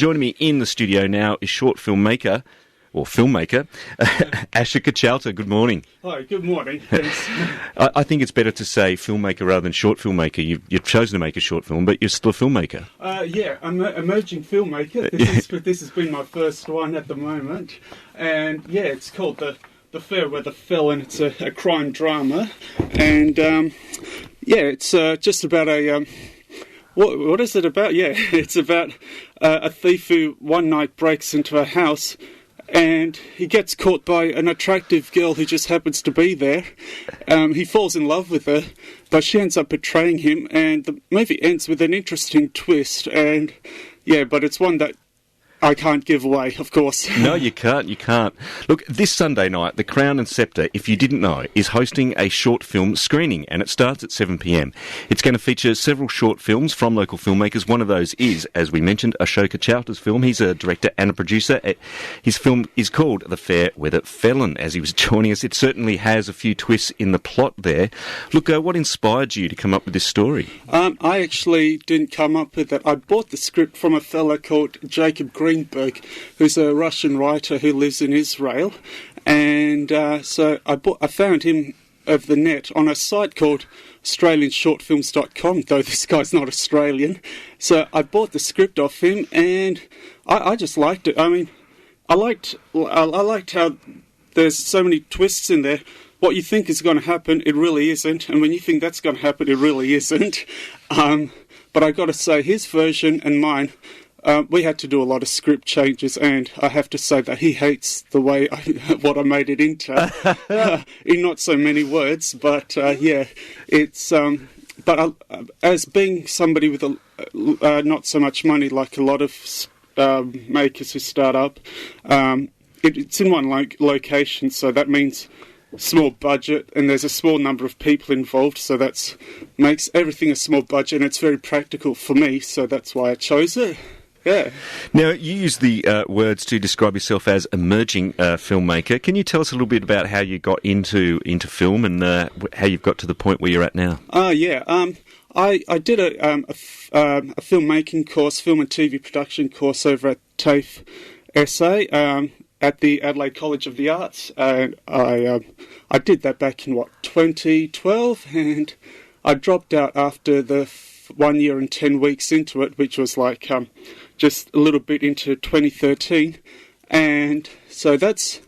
Joining me in the studio now is short filmmaker, Ashoka Chowta. Good morning. Hi, good morning. Thanks. I think it's better to say filmmaker rather than short filmmaker. You've chosen to make a short film, but you're still a filmmaker. I'm an emerging filmmaker. This has been my first one at the moment. And it's called the Fair Weather Felon. It's a crime drama. And it's just about a... What is it about? Yeah, it's about a thief who one night breaks into a house and he gets caught by an attractive girl who just happens to be there. He falls in love with her, but she ends up betraying him, and the movie ends with an interesting twist. And but it's one that I can't give away, of course. No, you can't. Look, this Sunday night, the Crown Sceptre, if you didn't know, is hosting a short film screening, and it starts at 7 p.m. It's going to feature several short films from local filmmakers. One of those is, as we mentioned, Ashoka Chowta's film. He's a director and a producer. His film is called The Fair Weather Felon, as he was joining us. It certainly has a few twists in the plot there. Look, what inspired you to come up with this story? I actually didn't come up with it. I bought the script from a fella called Jacob Greenberg, who's a Russian writer who lives in Israel, and so I found him over the net on a site called AustralianShortFilms.com, though this guy's not Australian. So I bought the script off him, and I just liked it. I mean, I liked how there's so many twists in there. What you think is going to happen, it really isn't, and when you think that's going to happen, it really isn't. But I got to say, his version and mine, we had to do a lot of script changes, and I have to say that he hates the way what I made it into, in not so many words. But it's. But as being somebody with not so much money, like a lot of makers who start up, it's in one location, so that means small budget, and there's a small number of people involved, so that makes everything a small budget, and it's very practical for me, so that's why I chose it. Yeah. Now, you use the words to describe yourself as emerging filmmaker. Can you tell us a little bit about how you got into film and how you've got to the point where you're at now? I did a filmmaking course, film and TV production course over at TAFE SA at the Adelaide College of the Arts. And I did that back in 2012, and I dropped out after the 1 year and 10 weeks into it, which was just a little bit into 2013, and so that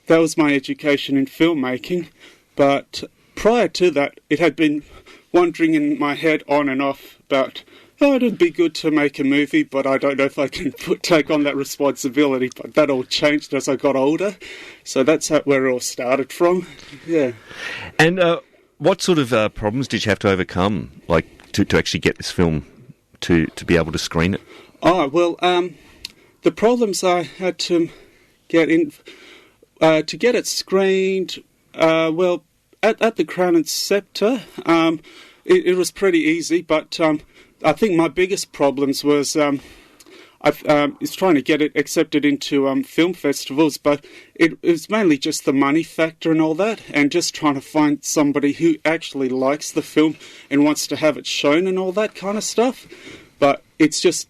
was my education in filmmaking. But prior to that, it had been wandering in my head on and off about, it'd be good to make a movie, but I don't know if I can take on that responsibility. But that all changed as I got older, so that's where it all started from. Yeah. And what sort of problems did you have to overcome, to actually get this film to be able to screen it? Oh, well, the problems I had to get in to get it screened, at the Crown Sceptre, it was pretty easy, but I think my biggest problems was is trying to get it accepted into film festivals, but it was mainly just the money factor and all that, and just trying to find somebody who actually likes the film and wants to have it shown and all that kind of stuff. But it's just,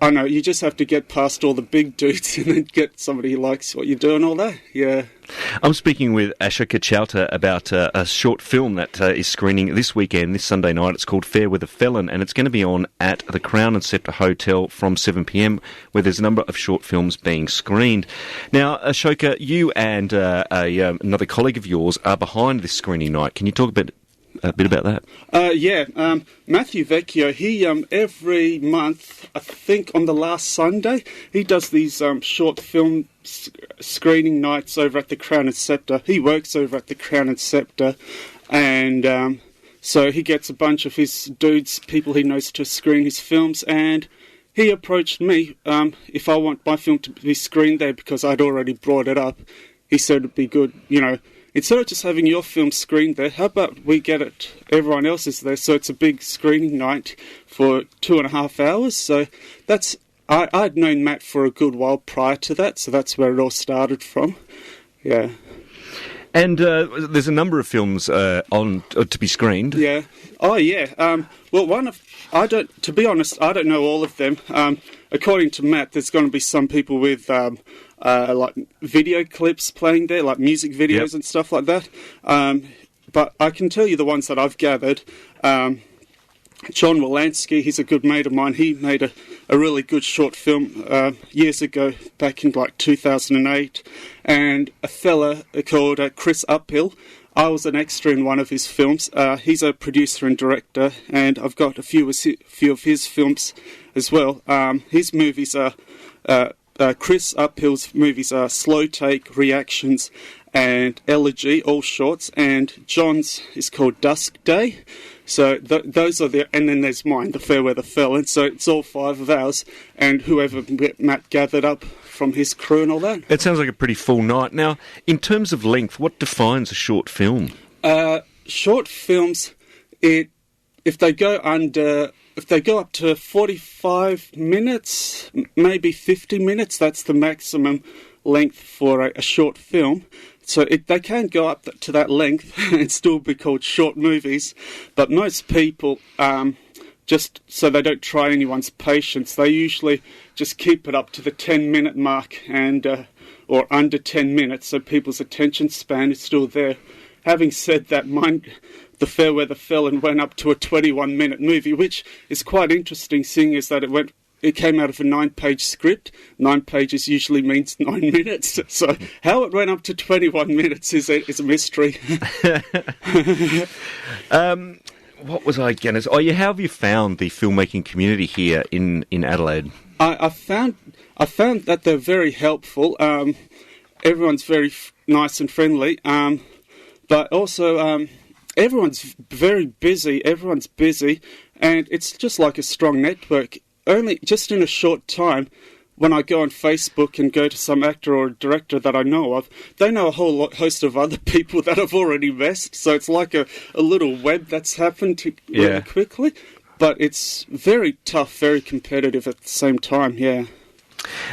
I know, you just have to get past all the big dudes and then get somebody who likes what you do and all that. Yeah. I'm speaking with Ashoka Chowta about a short film that is screening this weekend, this Sunday night. It's called Fair Weather Felon, and it's going to be on at the Crown Sceptre Hotel from 7 p.m, where there's a number of short films being screened. Now, Ashoka, you and another colleague of yours are behind this screening night. Can you talk a bit about that? Matthew Vecchio, he every month, I think on the last Sunday, he does these short film screening nights over at the Crown Sceptre. He works over at the Crown Sceptre, and so he gets a bunch of his dudes, people he knows, to screen his films, and he approached me if I want my film to be screened there, because I'd already brought it up. He said it'd be good, instead of just having your film screened there, how about we get it, everyone else is there, so it's a big screening night for 2.5 hours. So I'd known Matt for a good while prior to that, so that's where it all started from. Yeah. And there's a number of films on to be screened. Yeah. Oh, yeah. To be honest, I don't know all of them. according to Matt, there's going to be some people with like video clips playing there, like music videos and stuff like that. But I can tell you the ones that I've gathered. John Wolanski, he's a good mate of mine. He made a really good short film years ago, back in like 2008. And a fella called Chris Uphill. I was an extra in one of his films. He's a producer and director, and I've got a few of his films as well. His movies are... Chris Uphill's movies are Slow Take, Reactions, and Elegy, all shorts, and John's is called Dusk Day. So those are and then there's mine, The Fair Weather Felon. So it's all 5 of ours, and whoever Matt gathered up from his crew and all that. It sounds like a pretty full night. Now, in terms of length, what defines a short film? Short films, if they go up to 45 minutes, maybe 50 minutes, that's the maximum length for a short film. So they can go up to that length and still be called short movies. But most people, just so they don't try anyone's patience, they usually just keep it up to the 10-minute mark and or under 10 minutes, so people's attention span is still there. Having said that, The Fair Weather Felon went up to a 21-minute movie, which is quite interesting, seeing as that it came out of a 9-page script. 9 pages usually means 9 minutes. So how it went up to 21 minutes is a mystery. What was I going to say? Oh, yeah, how have you found the filmmaking community here in Adelaide? I found that they're very helpful. Everyone's very nice and friendly. But also... everyone's very busy, and it's just like a strong network. Only just in a short time, when I go on Facebook and go to some actor or director that I know of, they know a whole host of other people that I've already met, so it's like a little web that's happened really quickly, but it's very tough, very competitive at the same time, yeah.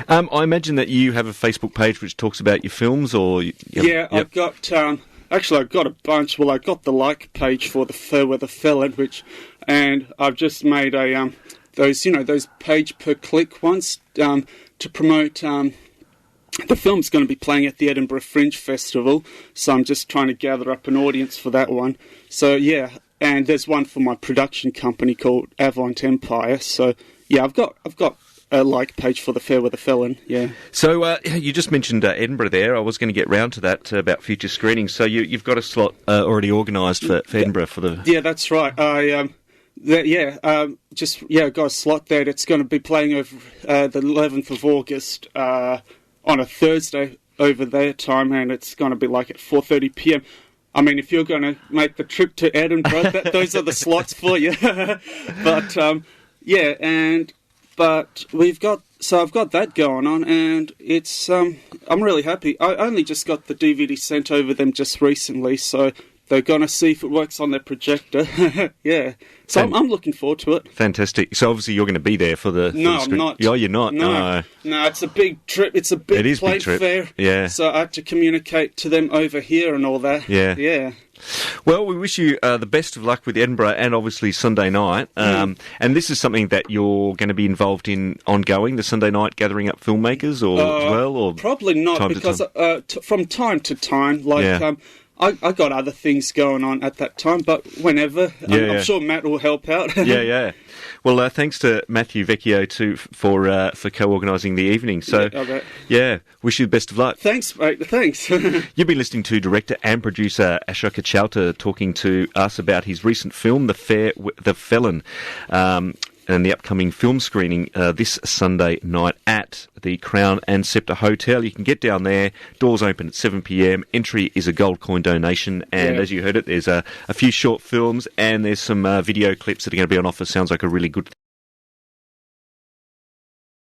I imagine that you have a Facebook page which talks about your films, or... I've got... Actually, I've got a bunch. Well, I got the like page for The Fair Weather Felon, and I've just made those page per click ones to promote. The film's going to be playing at the Edinburgh Fringe Festival, so I'm just trying to gather up an audience for that one. So yeah, and there's one for my production company called Avant Empire. So yeah, I've got a like page for The Fair Weather Felon, yeah. So you just mentioned Edinburgh there. I was going to get round to that about future screenings. So you've got a slot already organised for Edinburgh for the... Yeah, that's right. I got a slot there. It's going to be playing over the 11th of August on a Thursday over their time, and it's going to be like at 4:30 p.m. I mean, if you're going to make the trip to Edinburgh, those are the slots for you. But, But I've got that going on, and it's I'm really happy. I only just got the DVD sent over them just recently, so they're going to see if it works on their projector. Yeah, so I'm looking forward to it. Fantastic. So obviously you're going to be there for the... No, I'm not. Oh, you're not? No, it's a big trip. It's a big plate fair. Yeah. So I have to communicate to them over here and all that. Yeah. Well, we wish you the best of luck with Edinburgh and obviously Sunday night. And this is something that you're going to be involved in ongoing, the Sunday night gathering up filmmakers as well? Or probably not, because from time to time, I got other things going on at that time, but whenever, I'm sure Matt will help out. Yeah. Well, thanks to Matthew Vecchio too for co-organising the evening. So, wish you the best of luck. Thanks, mate. Thanks. You've been listening to director and producer Ashoka Chowta talking to us about his recent film, The Felon, and the upcoming film screening this Sunday night at the Crown Sceptre Hotel. You can get down there. Doors open at 7 p.m. Entry is a gold coin donation. And as you heard it, there's a few short films and there's some video clips that are going to be on offer. Sounds like a really good